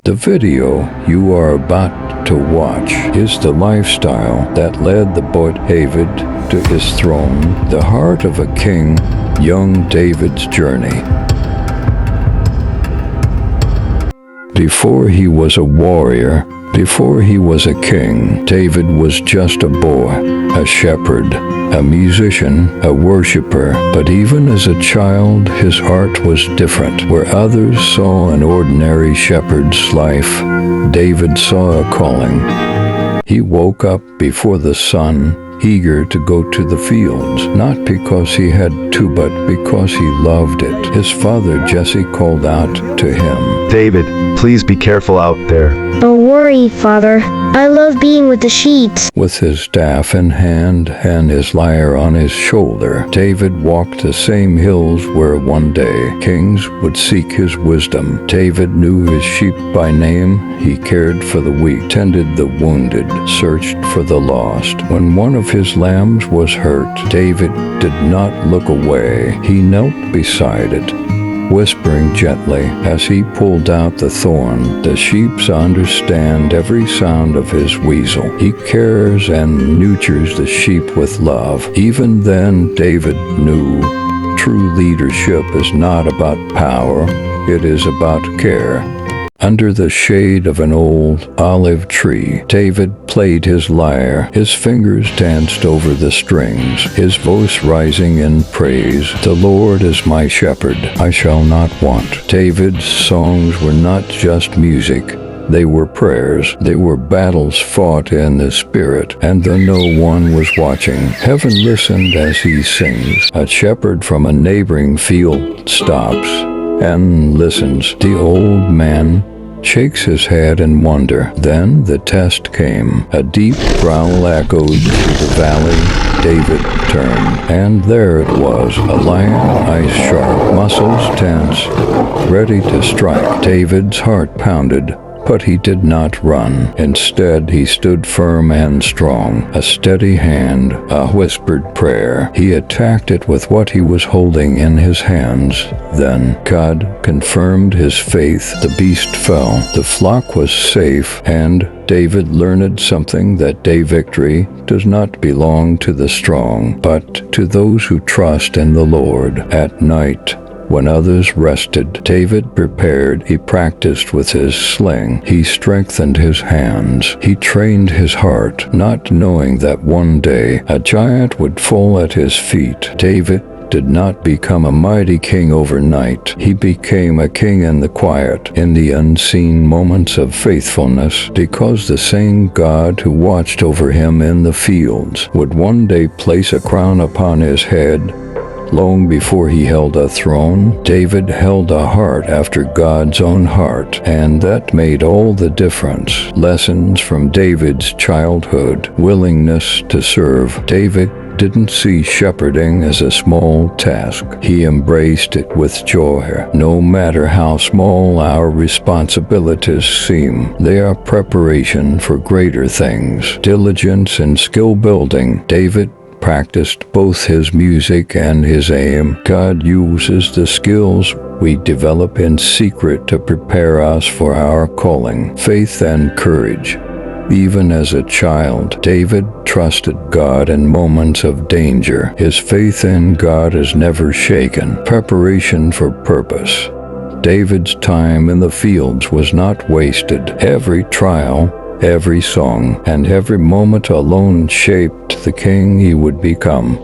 The video you are about to watch is the lifestyle that led the boy David to his throne, the heart of a king, young David's journey. Before he was a warrior, before he was a king, David was just a boy, a shepherd, a musician, a worshiper. But even as a child, his heart was different. Where others saw an ordinary shepherd's life, David saw a calling. He woke up before the sun, eager to go to the fields, not because he had to, but because he loved it. His father Jesse called out to him, "David, please be careful out there." Don't worry, Father. I love being with the sheep. With his staff in hand and his lyre on his shoulder, David walked the same hills where one day kings would seek his wisdom. David knew his sheep by name. He cared for the weak, tended the wounded, searched for the lost. When one of his lambs was hurt, David did not look away. He knelt beside it, whispering gently as he pulled out the thorn. The sheep understand every sound of his whistle. He cares and nurtures the sheep with love. Even then, David knew true leadership is not about power, it is about care. Under the shade of an old olive tree, David played his lyre. His fingers danced over the strings, his voice rising in praise. "The Lord is my shepherd, I shall not want." David's songs were not just music. They were prayers. They were battles fought in the spirit, and though no one was watching, heaven listened as he sings. A shepherd from a neighboring field stops and listens. The old man shakes his head in wonder. Then the test came. A deep growl echoed through the valley. David turned, and there it was, a lion, eyes sharp, muscles tense, ready to strike. David's heart pounded, but he did not run. Instead, he stood firm and strong, a steady hand, a whispered prayer. He attacked it with what he was holding in his hands. Then God confirmed his faith. The beast fell. The flock was safe, and David learned something: that day victory does not belong to the strong, but to those who trust in the Lord. At night, when others rested, David prepared. He practiced with his sling. He strengthened his hands. He trained his heart, not knowing that one day a giant would fall at his feet. David did not become a mighty king overnight. He became a king in the quiet, in the unseen moments of faithfulness, because the same God who watched over him in the fields would one day place a crown upon his head. Long before he held a throne, David held a heart after God's own heart, and that made all the difference. Lessons from David's childhood: willingness to serve. David didn't see shepherding as a small task. He embraced it with joy. No matter how small our responsibilities seem, they are preparation for greater things. Diligence and skill building. David practiced both his music and his aim. God uses the skills we develop in secret to prepare us for our calling. Faith and courage. Even as a child, David trusted God in moments of danger. His faith in God is never shaken. Preparation for purpose. David's time in the fields was not wasted. Every trial, every song, and every moment alone shaped the king he would become.